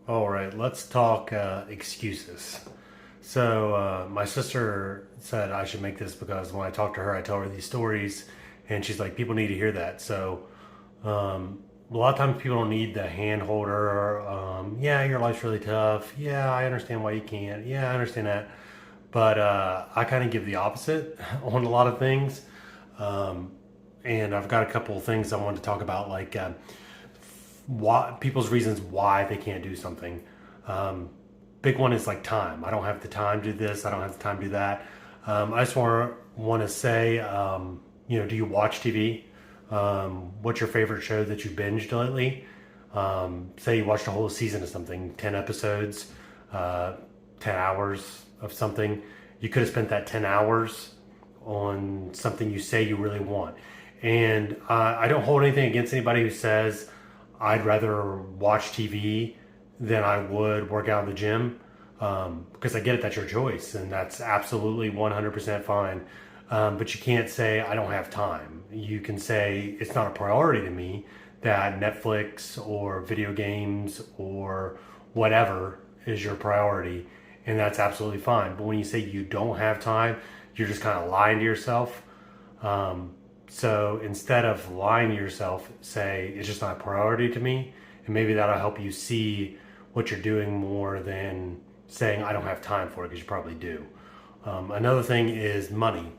All right, let's talk excuses. So, my sister said I should make this because when I talk to her, I tell her these stories, and she's like, people need to hear that. So, a lot of times people don't need the hand holder. Yeah, your life's really tough. Yeah, I understand why you can't. Yeah, I understand that. But I kind of give the opposite on a lot of things. Um, and I've got a couple of things I wanted to talk about, like why people's reasons why they can't do something. Um, Big one is like time. I don't have the time to do this. I don't have the time to do that. I just want to say, do you watch TV? What's your favorite show that you binged lately? Say you watched a whole season of something, 10 episodes, uh, 10 hours of something. You could have spent that 10 hours on something you say you really want. And I don't hold anything against anybody who says I'd rather watch TV than I would work out in the gym, because I get it, that's your choice, and that's absolutely 100% fine. But you can't say I don't have time. You can say it's not a priority to me that Netflix or video games or whatever is your priority, and that's absolutely fine. But when you say you don't have time, you're just kind of lying to yourself. So instead of lying to yourself, say it's just not a priority to me, and maybe that'll help you see what you're doing more than saying I don't have time for it, because you probably do. Another thing is money.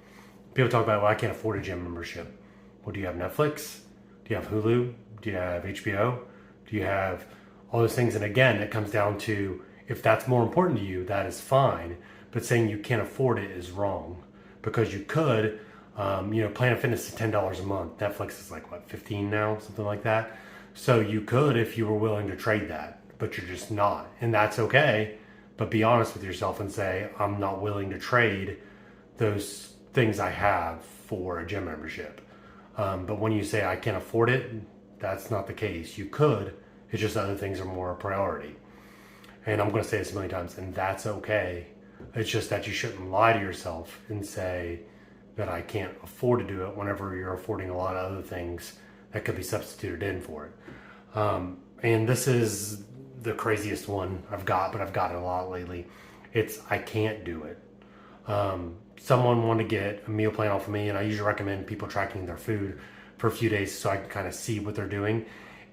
People talk about, well, I can't afford a gym membership. Well, do you have Netflix? Do you have Hulu? Do you have HBO? Do you have all those things? And again, it comes down to, if that's more important to you, that is fine. But saying you can't afford it is wrong, because you could. Planet Fitness is $10 a month. Netflix is like what, 15 now, something like that. So you could, if you were willing to trade that, but you're just not, and that's okay. But be honest with yourself and say, I'm not willing to trade those things I have for a gym membership. But when you say I can't afford it, that's not the case. You could. It's just other things are more a priority. And I'm going to say this a million times, and that's okay. It's just that you shouldn't lie to yourself and say that I can't afford to do it whenever you're affording a lot of other things that could be substituted in for it. And this is the craziest one I've got, but I've got it a lot lately. It's I can't do it. Someone wanted to get a meal plan off of me, and I usually recommend people tracking their food for a few days so I can kind of see what they're doing.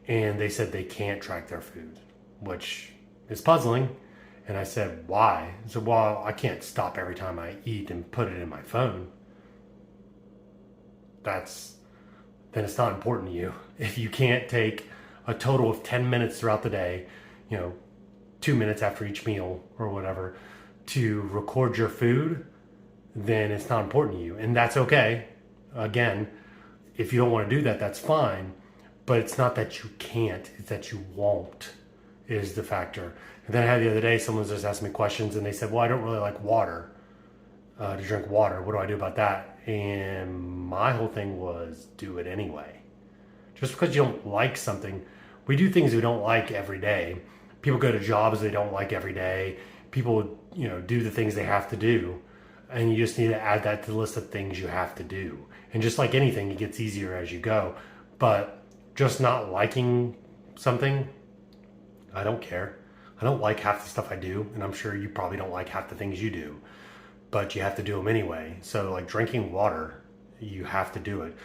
And they said they can't track their food, which is puzzling. And I said, why? I said, well, I can't stop every time I eat and put it in my phone. That's Then it's not important to you. If you can't take a total of 10 minutes throughout the day, you know, 2 minutes after each meal or whatever, to record your food, then it's not important to you. And that's okay. Again, if you don't want to do that, that's fine. But it's not that you can't, it's that you won't, is the factor. And then I had the other day, someone just asked me questions and they said, well, I don't really like water, to drink water. What do I do about that? And my whole thing was do it anyway. Just because you don't like something, we do things we don't like every day. People go to jobs they don't like every day. People, do the things they have to do. And you just need to add that to the list of things you have to do. And just like anything, it gets easier as you go. But just not liking something, I don't care. I don't like half the stuff I do, and I'm sure you probably don't like half the things you do, but you have to do them anyway. So, like drinking water, you have to do it.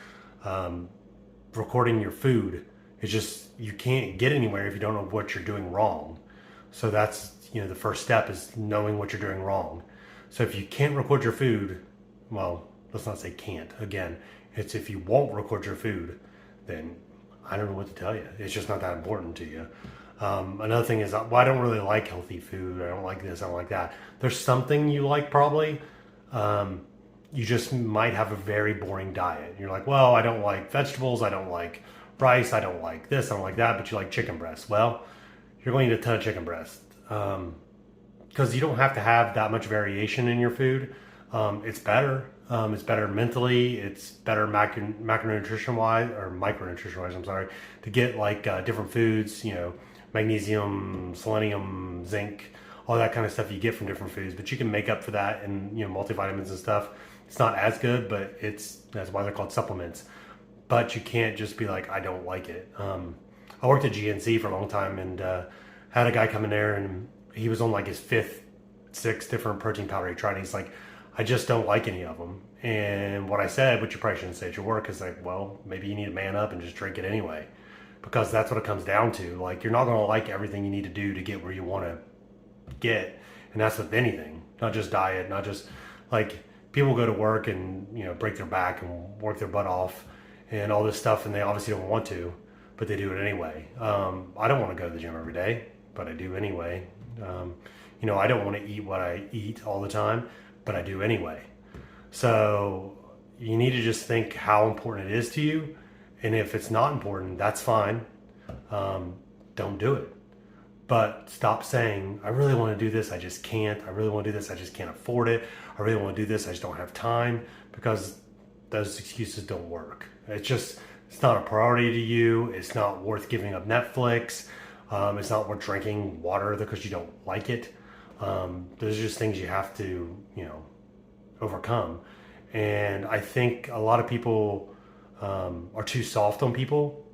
Um, Recording your food is just, you can't get anywhere if you don't know what you're doing wrong. So that's, the first step is knowing what you're doing wrong. So if you can't record your food, well, let's not say can't. Again, it's if you won't record your food, then I don't know what to tell you. It's just not that important to you. Another thing is, well, I don't really like healthy food. I don't like this. I don't like that. There's something you like probably. You just might have a very boring diet. You're like, well, I don't like vegetables. I don't like rice. I don't like this. I don't like that. But you like chicken breast. Well, you're going to eat a ton of chicken breast. Because you don't have to have that much variation in your food. It's better. It's better mentally. It's better macronutrition wise, or micronutrition wise. I'm sorry, to get like different foods. Magnesium, selenium, zinc, all that kind of stuff you get from different foods. But you can make up for that in multivitamins and stuff. It's not as good, but that's why they're called supplements. But you can't just be like, I don't like it. I worked at GNC for a long time, and Had a guy come in there and he was on like his fifth, sixth different protein powder he tried. And he's like, I just don't like any of them. And what I said, which you probably shouldn't say at your work, is like, well, maybe you need to man up and just drink it anyway, because that's what it comes down to. Like, you're not going to like everything you need to do to get where you want to get, and that's with anything, not just diet, not just like people go to work and break their back and work their butt off and all this stuff, and they obviously don't want to, but they do it anyway. I don't want to go to the gym every day, but I do anyway. I don't want to eat what I eat all the time, but I do anyway. So you need to just think how important it is to you, and if it's not important, that's fine. Don't do it. But stop saying, I really want to do this, I just can't. I really want to do this, I just can't afford it. I really want to do this, I just don't have time, because those excuses don't work. It's not a priority to you. It's not worth giving up Netflix. It's not worth drinking water because you don't like it. Those are just things you have to, overcome. And I think a lot of people are too soft on people.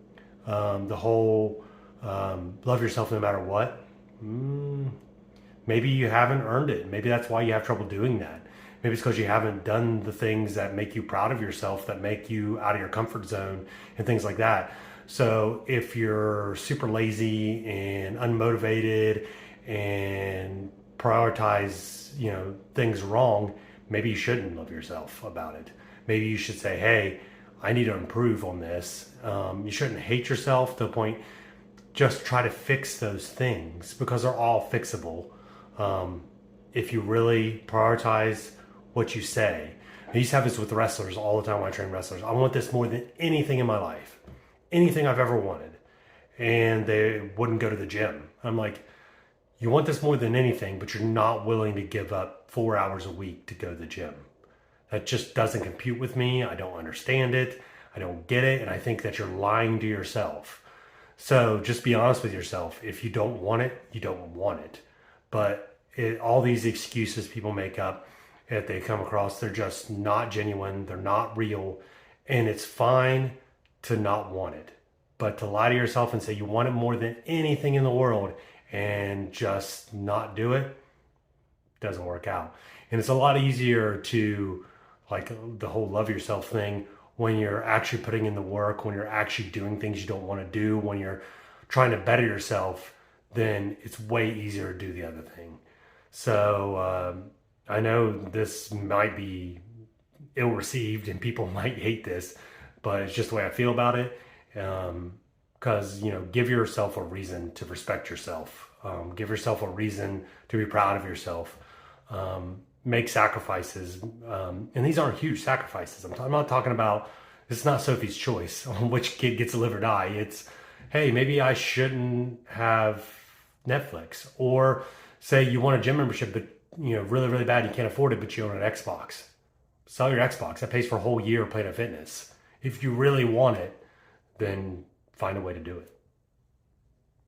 The whole love yourself no matter what. Maybe you haven't earned it. Maybe that's why you have trouble doing that. Maybe it's because you haven't done the things that make you proud of yourself, that make you out of your comfort zone and things like that. So if you're super lazy and unmotivated and prioritize, things wrong, maybe you shouldn't love yourself about it. Maybe you should say, hey, I need to improve on this. You shouldn't hate yourself to the point. Just try to fix those things, because they're all fixable. If you really prioritize what you say. I used to have this with wrestlers all the time when I train wrestlers. I want this more than anything in my life, anything I've ever wanted. And they wouldn't go to the gym. I'm like, you want this more than anything, but you're not willing to give up 4 hours a week to go to the gym. That just doesn't compute with me. I don't understand it. I don't get it. And I think that you're lying to yourself. So just be honest with yourself. If you don't want it, you don't want it. But all these excuses people make up, if they come across, they're just not genuine. They're not real. And it's fine to not want it. But to lie to yourself and say you want it more than anything in the world and just not do it, doesn't work out. And it's a lot easier to, like the whole love yourself thing, when you're actually putting in the work, when you're actually doing things you don't want to do, when you're trying to better yourself, then it's way easier to do the other thing. So I know this might be ill received and people might hate this, but it's just the way I feel about it. Because, give yourself a reason to respect yourself. Give yourself a reason to be proud of yourself. Make sacrifices. And these aren't huge sacrifices. I'm not talking about, it's not Sophie's choice on which kid gets to live or die. It's, hey, maybe I shouldn't have Netflix. Or say you want a gym membership, but really, really bad, you can't afford it, but you own an Xbox. Sell your Xbox. That pays for a whole year of Planet Fitness. If you really want it, then find a way to do it.